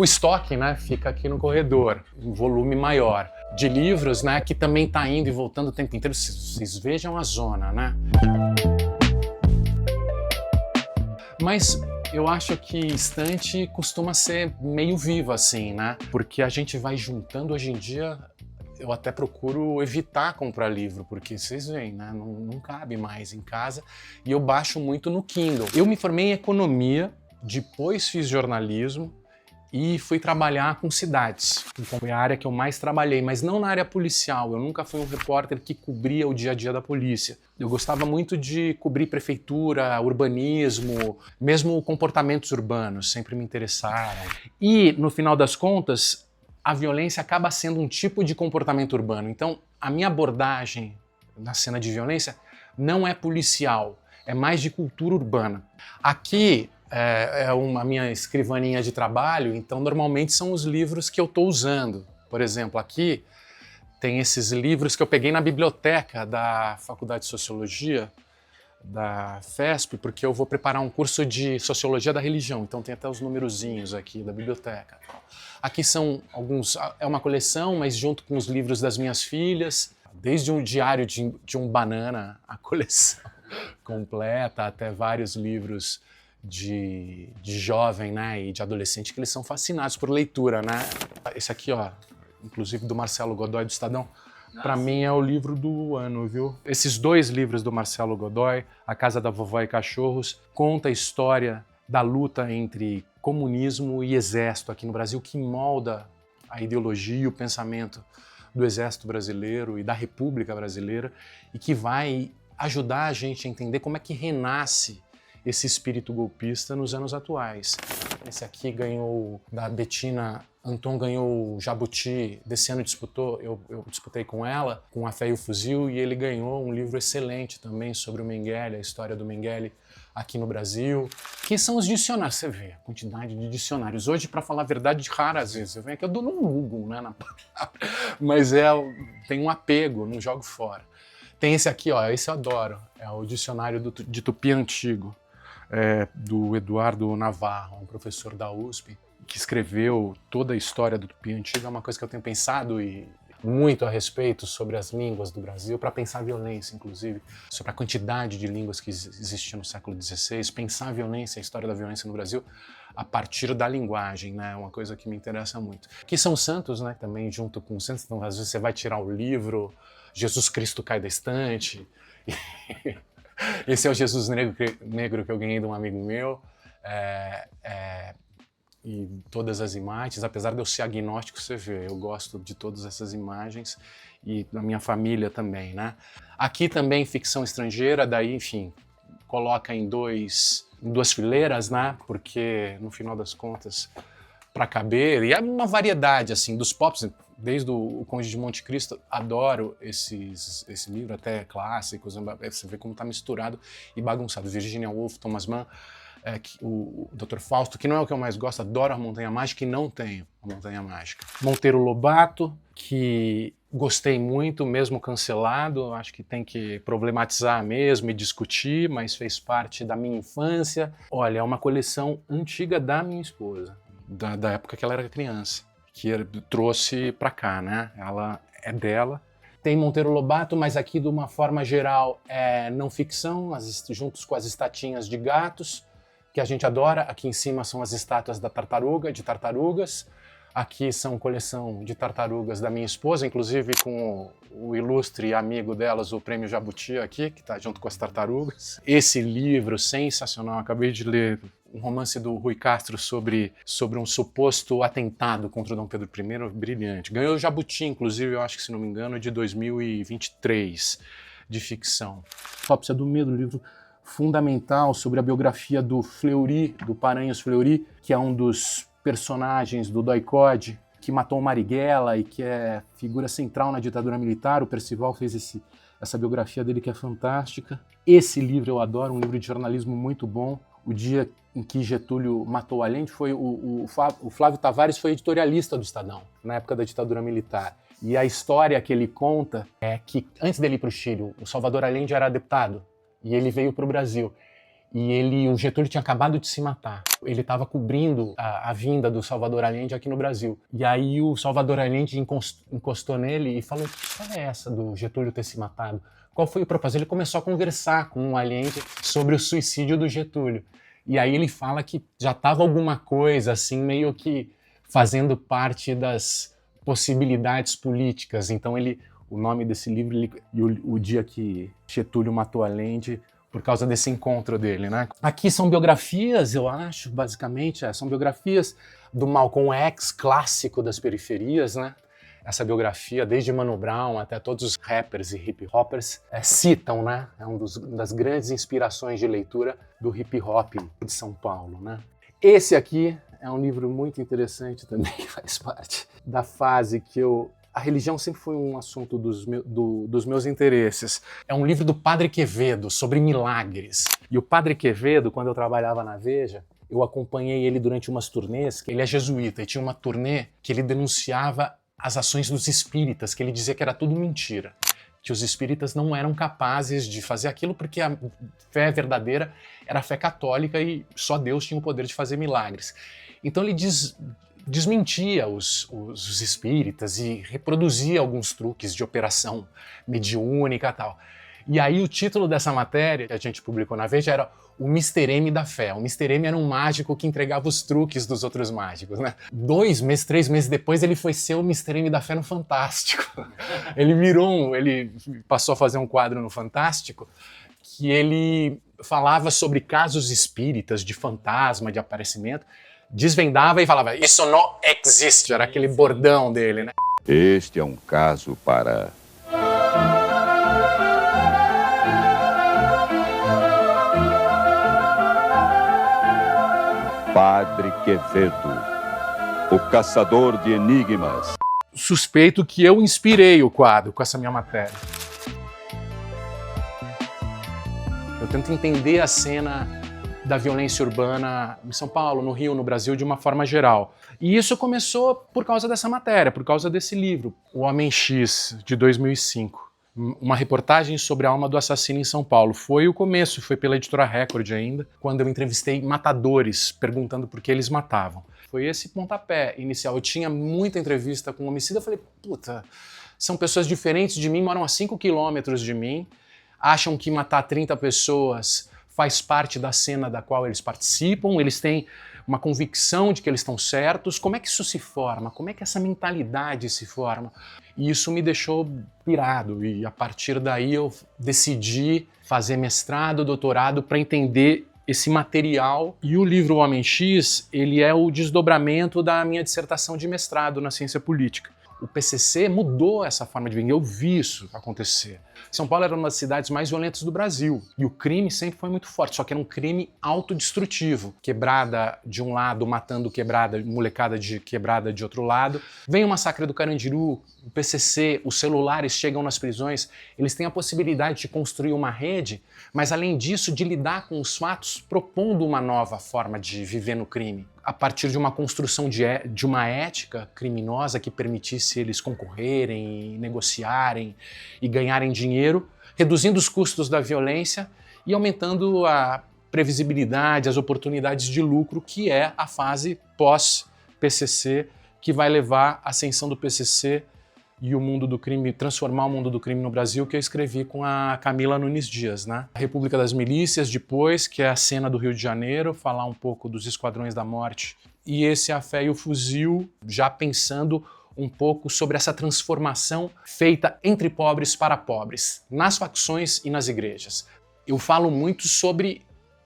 O estoque, né, fica aqui no corredor, um volume maior de livros, né, que também está indo e voltando o tempo inteiro. Vocês vejam a zona, né? Mas eu acho que estante costuma ser meio viva assim, né? Porque a gente vai juntando hoje em dia. Eu até procuro evitar comprar livro, porque vocês veem, né? Não cabe mais em casa. E eu baixo muito no Kindle. Eu me formei em economia, depois fiz jornalismo e fui trabalhar com cidades. Foi a área que eu mais trabalhei, mas não na área policial. Eu nunca fui um repórter que cobria o dia a dia da polícia. Eu gostava muito de cobrir prefeitura, urbanismo, mesmo comportamentos urbanos, sempre me interessaram. E, no final das contas, a violência acaba sendo um tipo de comportamento urbano. Então, a minha abordagem na cena de violência não é policial, é mais de cultura urbana. Aqui é uma minha escrivaninha de trabalho, então normalmente são os livros que eu estou usando. Por exemplo, aqui tem esses livros que eu peguei na biblioteca da Faculdade de Sociologia, da FESP, porque eu vou preparar um curso de Sociologia da Religião, então tem até os numerozinhos aqui da biblioteca. Aqui são alguns, é uma coleção, mas junto com os livros das minhas filhas, desde um diário de um banana, a coleção completa, até vários livros de jovem, né, e de adolescente, que eles são fascinados por leitura, né? Esse aqui, ó, inclusive do Marcelo Godoy, do Estadão, para mim é o livro do ano, viu? Esses dois livros do Marcelo Godoy, A Casa da Vovó e Cachorros, conta a história da luta entre comunismo e exército aqui no Brasil, que molda a ideologia e o pensamento do exército brasileiro e da República Brasileira, e que vai ajudar a gente a entender como é que renasce esse espírito golpista nos anos atuais. Esse aqui ganhou, da Bettina Anton, ganhou o Jabuti, desse ano disputou, eu disputei com ela, com A Fé e o Fuzil, e ele ganhou um livro excelente também sobre o Mengele, a história do Mengele aqui no Brasil, que são os dicionários. Você vê a quantidade de dicionários. Hoje, para falar a verdade, raras vezes eu venho aqui, eu dou no Google, né, na palavra, mas tem um apego, não jogo fora. Tem esse aqui, ó, esse eu adoro, é o dicionário de Tupi Antigo, do Eduardo Navarro, um professor da USP, que escreveu toda a história do Tupi Antigo. É uma coisa que eu tenho pensado muito a respeito sobre as línguas do Brasil, para pensar a violência, inclusive, sobre a quantidade de línguas que existiam no século XVI, pensar a violência, a história da violência no Brasil, a partir da linguagem, né? É uma coisa que me interessa muito. Que são santos, né? Também junto com os santos, então às vezes você vai tirar o livro, Jesus Cristo cai da estante. Esse é o Jesus Negro que eu ganhei de um amigo meu. E todas as imagens, apesar de eu ser agnóstico, você vê, eu gosto de todas essas imagens e da minha família também, né? Aqui também ficção estrangeira, daí, enfim, coloca em duas fileiras, né? Porque, no final das contas, para caber, e é uma variedade, assim, dos pops, desde o Conde de Monte Cristo, adoro esse livro, até clássicos, você vê como tá misturado e bagunçado. Virginia Woolf, Thomas Mann, o Dr. Fausto, que não é o que eu mais gosto, adoro a Montanha Mágica e não tenho a Montanha Mágica. Monteiro Lobato, que gostei muito, mesmo cancelado, acho que tem que problematizar mesmo e discutir, mas fez parte da minha infância. Olha, é uma coleção antiga da minha esposa, da época que ela era criança, que trouxe para cá, né? Ela é dela. Tem Monteiro Lobato, mas aqui de uma forma geral é não ficção, juntos com as estatinhas de gatos, que a gente adora. Aqui em cima são as estátuas de tartarugas. Aqui são coleção de tartarugas da minha esposa, inclusive com o ilustre amigo delas, o Prêmio Jabuti aqui, que está junto com as tartarugas. Esse livro sensacional, acabei de ler, um romance do Rui Castro sobre um suposto atentado contra o Dom Pedro I, brilhante. Ganhou o Jabuti, inclusive, eu acho que, se não me engano, de 2023, de ficção. Autópsia do Medo, livro fundamental sobre a biografia do Fleury, do Paranhos Fleury, que é um dos personagens do Doicode, que matou o Marighella e que é figura central na ditadura militar. O Percival fez essa biografia dele que é fantástica. Esse livro eu adoro, um livro de jornalismo muito bom. O dia em que Getúlio matou Allende, foi o Flávio Tavares foi editorialista do Estadão, na época da ditadura militar. E a história que ele conta é que, antes dele ir para o Chile, o Salvador Allende era deputado, e ele veio para o Brasil. E o Getúlio tinha acabado de se matar. Ele estava cobrindo a vinda do Salvador Allende aqui no Brasil. E aí o Salvador Allende encostou nele e falou: que história é essa do Getúlio ter se matado? Qual foi o propósito? Ele começou a conversar com o Allende sobre o suicídio do Getúlio. E aí ele fala que já estava alguma coisa assim, meio que fazendo parte das possibilidades políticas. Então o nome desse livro e o dia que Getúlio matou Allende, por causa desse encontro dele, né? Aqui são biografias, eu acho, basicamente, são biografias do Malcolm X, clássico das periferias, né? Essa biografia, desde Mano Brown até todos os rappers e hip hoppers, citam, né? É uma das grandes inspirações de leitura do hip hop de São Paulo, né? Esse aqui é um livro muito interessante também, que faz parte da fase que a religião sempre foi um assunto dos meus interesses. É um livro do Padre Quevedo, sobre milagres. E o Padre Quevedo, quando eu trabalhava na Veja, eu acompanhei ele durante umas turnês. Ele é jesuíta e tinha uma turnê que ele denunciava as ações dos espíritas, que ele dizia que era tudo mentira. Que os espíritas não eram capazes de fazer aquilo porque a fé verdadeira era a fé católica e só Deus tinha o poder de fazer milagres. Então ele desmentia os espíritas e reproduzia alguns truques de operação mediúnica e tal. E aí o título dessa matéria que a gente publicou na Veja era o Mr. M da Fé. O Mr. M era um mágico que entregava os truques dos outros mágicos, né? 2 meses, 3 meses depois ele foi ser o Mr. M da Fé no Fantástico. Ele passou a fazer um quadro no Fantástico que ele falava sobre casos espíritas, de fantasma, de aparecimento, desvendava e falava: isso não existe, era aquele bordão dele, né? Este é um caso para... Padre Quevedo, o caçador de enigmas. Suspeito que eu inspirei o quadro com essa minha matéria. Eu tento entender a cena da violência urbana em São Paulo, no Rio, no Brasil, de uma forma geral. E isso começou por causa dessa matéria, por causa desse livro, O Homem X, de 2005. Uma reportagem sobre a alma do assassino em São Paulo. Foi o começo, foi pela editora Record ainda, quando eu entrevistei matadores, perguntando por que eles matavam. Foi esse pontapé inicial. Eu tinha muita entrevista com homicida, eu falei: puta, são pessoas diferentes de mim, moram a 5 quilômetros de mim, acham que matar 30 pessoas faz parte da cena da qual eles participam, eles têm uma convicção de que eles estão certos. Como é que isso se forma? Como é que essa mentalidade se forma? E isso me deixou pirado, e a partir daí eu decidi fazer mestrado, doutorado para entender esse material. E o livro O Homem X, ele é o desdobramento da minha dissertação de mestrado na ciência política. O PCC mudou essa forma de ver, eu vi isso acontecer. São Paulo era uma das cidades mais violentas do Brasil e o crime sempre foi muito forte, só que era um crime autodestrutivo. Quebrada de um lado, matando quebrada, molecada de quebrada de outro lado. Vem o massacre do Carandiru, o PCC, os celulares chegam nas prisões, eles têm a possibilidade de construir uma rede, mas além disso de lidar com os fatos, propondo uma nova forma de viver no crime. A partir de uma construção de uma ética criminosa que permitisse eles concorrerem, negociarem e ganharem dinheiro, reduzindo os custos da violência e aumentando a previsibilidade, as oportunidades de lucro, que é a fase pós-PCC, que vai levar à ascensão do PCC e o mundo do crime, transformar o mundo do crime no Brasil, que eu escrevi com a Camila Nunes Dias, né? A República das Milícias, depois, que é a cena do Rio de Janeiro, falar um pouco dos Esquadrões da Morte. E esse A Fé e o Fuzil, já pensando um pouco sobre essa transformação feita entre pobres para pobres, nas facções e nas igrejas. Eu falo muito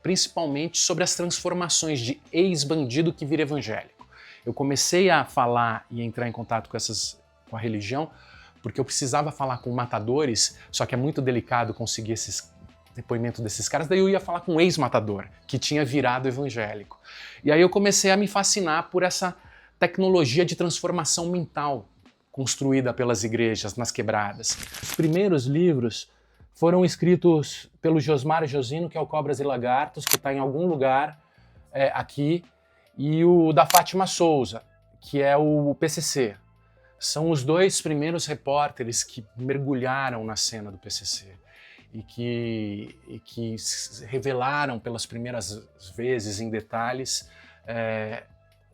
principalmente sobre as transformações de ex-bandido que vira evangélico. Eu comecei a falar e entrar em contato com a religião, porque eu precisava falar com matadores, só que é muito delicado conseguir esses depoimentos desses caras, daí eu ia falar com um ex-matador, que tinha virado evangélico. E aí eu comecei a me fascinar por essa tecnologia de transformação mental construída pelas igrejas nas quebradas. Os primeiros livros foram escritos pelo Josmar Josino, que é o Cobras e Lagartos, que está em algum lugar aqui, e o da Fátima Souza, que é o PCC. São os dois primeiros repórteres que mergulharam na cena do PCC e que revelaram pelas primeiras vezes, em detalhes,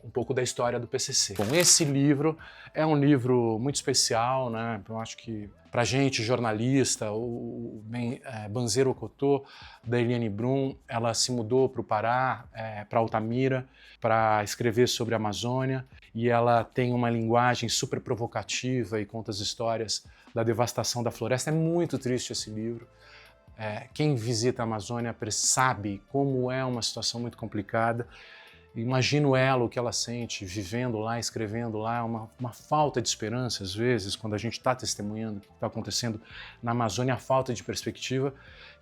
um pouco da história do PCC. Bom, esse livro é um livro muito especial, né? Eu acho que pra gente, jornalista, o Banzeiro Ocotô, da Eliane Brum, ela se mudou para o Pará, para Altamira, para escrever sobre a Amazônia, e ela tem uma linguagem super provocativa e conta as histórias da devastação da floresta. É muito triste esse livro. Quem visita a Amazônia sabe como é uma situação muito complicada. Imagino ela, o que ela sente, vivendo lá, escrevendo lá, uma falta de esperança, às vezes, quando a gente está testemunhando o que está acontecendo na Amazônia, a falta de perspectiva,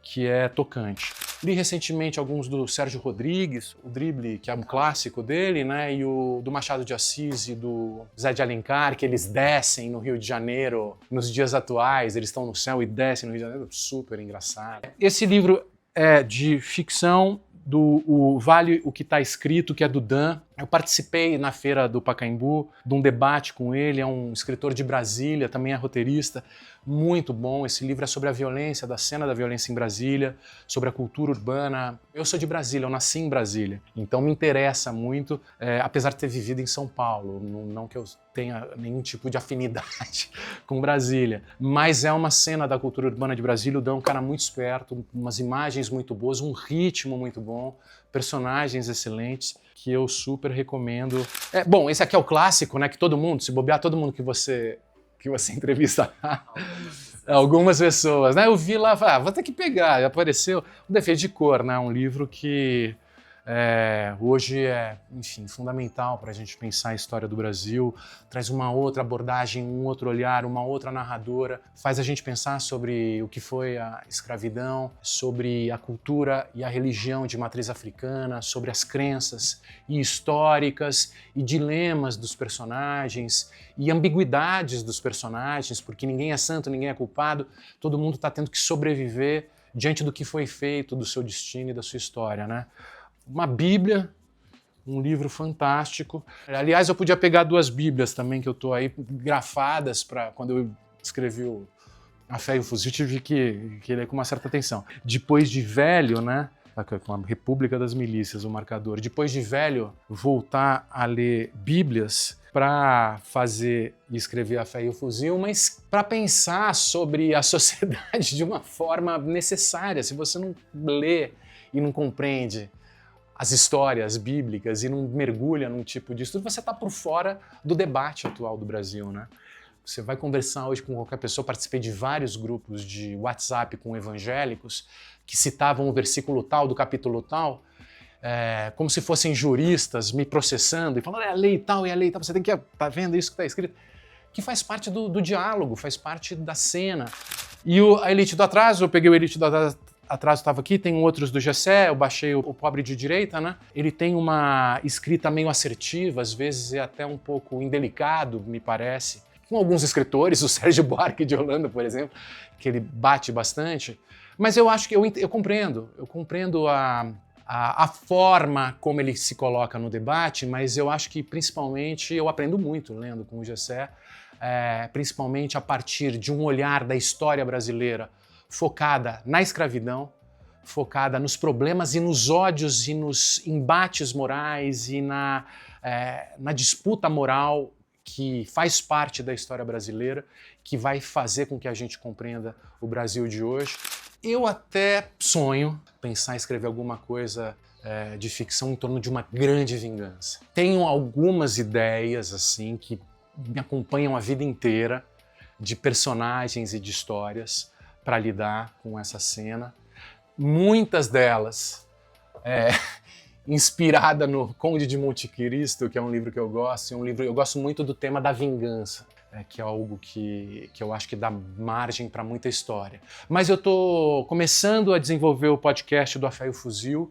que é tocante. Li recentemente alguns do Sérgio Rodrigues, o Drible, que é um clássico dele, né, e o do Machado de Assis e do Zé de Alencar, que eles descem no Rio de Janeiro, nos dias atuais, eles estão no céu e descem no Rio de Janeiro, super engraçado. Esse livro é de ficção, o Vale o que está escrito, que é do Dan. Eu participei na Feira do Pacaembu de um debate com ele, é um escritor de Brasília, também é roteirista, muito bom. Esse livro é sobre a violência, da cena da violência em Brasília, sobre a cultura urbana. Eu sou de Brasília, eu nasci em Brasília, então me interessa muito, apesar de ter vivido em São Paulo, não que eu tenha nenhum tipo de afinidade com Brasília, mas é uma cena da cultura urbana de Brasília. O Dan é um cara muito esperto, umas imagens muito boas, um ritmo muito bom, personagens excelentes, que eu super recomendo. Bom, esse aqui é o clássico, né, que todo mundo, se bobear, todo mundo que você entrevista algumas pessoas, né? Eu vi lá, falei, vou ter que pegar, apareceu O Defeito de Cor, né? Um livro que hoje é, enfim, fundamental para a gente pensar a história do Brasil, traz uma outra abordagem, um outro olhar, uma outra narradora, faz a gente pensar sobre o que foi a escravidão, sobre a cultura e a religião de matriz africana, sobre as crenças históricas e dilemas dos personagens e ambiguidades dos personagens, porque ninguém é santo, ninguém é culpado, todo mundo está tendo que sobreviver diante do que foi feito, do seu destino e da sua história, né? Uma Bíblia, um livro fantástico. Aliás, eu podia pegar 2 Bíblias também, que eu estou aí grafadas para quando eu escrevi A Fé e o Fuzil, tive que ler com uma certa atenção. Depois de velho, né? Com a República das Milícias, o marcador. Depois de velho, voltar a ler Bíblias para fazer e escrever A Fé e o Fuzil, mas para pensar sobre a sociedade de uma forma necessária. Se você não lê e não compreende as histórias bíblicas e não mergulha num tipo de estudo, você está por fora do debate atual do Brasil, né? Você vai conversar hoje com qualquer pessoa, participei de vários grupos de WhatsApp com evangélicos que citavam o versículo tal do capítulo tal, como se fossem juristas me processando e falando, é a lei tal, você tem que, tá vendo isso que está escrito? Que faz parte do diálogo, faz parte da cena. E a Elite do Atraso, eu peguei o Elite do Atraso, estava aqui, tem outros do Gessé, eu baixei o Pobre de Direita, né? Ele tem uma escrita meio assertiva, às vezes é até um pouco indelicado, me parece, com alguns escritores, o Sérgio Buarque de Holanda, por exemplo, que ele bate bastante, mas eu acho que eu compreendo a forma como ele se coloca no debate, mas eu acho que principalmente eu aprendo muito lendo com o Gessé, principalmente a partir de um olhar da história brasileira focada na escravidão, focada nos problemas e nos ódios e nos embates morais e na disputa moral que faz parte da história brasileira, que vai fazer com que a gente compreenda o Brasil de hoje. Eu até sonho pensar em escrever alguma coisa de ficção em torno de uma grande vingança. Tenho algumas ideias assim que me acompanham a vida inteira, de personagens e de histórias para lidar com essa cena. Muitas delas inspirada no Conde de Monte Cristo, que é um livro que eu gosto, eu gosto muito do tema da vingança, que é algo que eu acho que dá margem para muita história. Mas eu estou começando a desenvolver o podcast do A Fé e o Fuzil,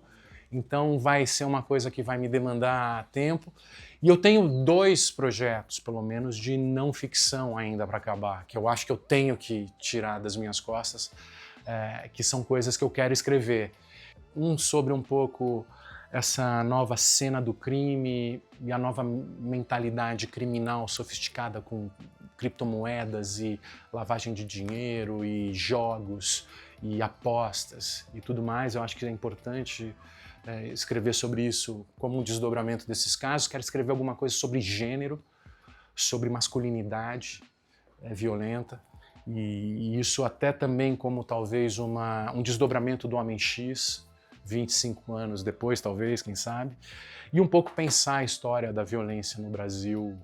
então vai ser uma coisa que vai me demandar tempo. E eu tenho 2 projetos, pelo menos, de não ficção ainda para acabar, que eu acho que eu tenho que tirar das minhas costas, que são coisas que eu quero escrever. Um sobre um pouco essa nova cena do crime e a nova mentalidade criminal sofisticada com criptomoedas e lavagem de dinheiro e jogos e apostas e tudo mais. Eu acho que é importante escrever sobre isso como um desdobramento desses casos, quero escrever alguma coisa sobre gênero, sobre masculinidade violenta, e isso até também como talvez um desdobramento do Homem X, 25 anos depois, talvez, quem sabe, e um pouco pensar a história da violência no Brasil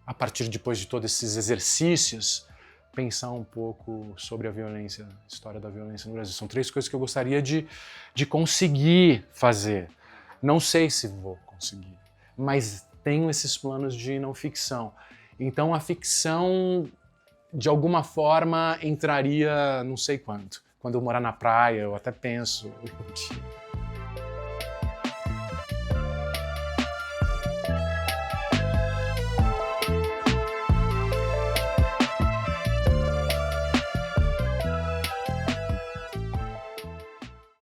a partir depois de todos esses exercícios, pensar um pouco sobre a violência, a história da violência no Brasil. São 3 coisas que eu gostaria de conseguir fazer. Não sei se vou conseguir, mas tenho esses planos de não ficção. Então a ficção, de alguma forma, entraria não sei quando. Quando eu morar na praia, eu até penso.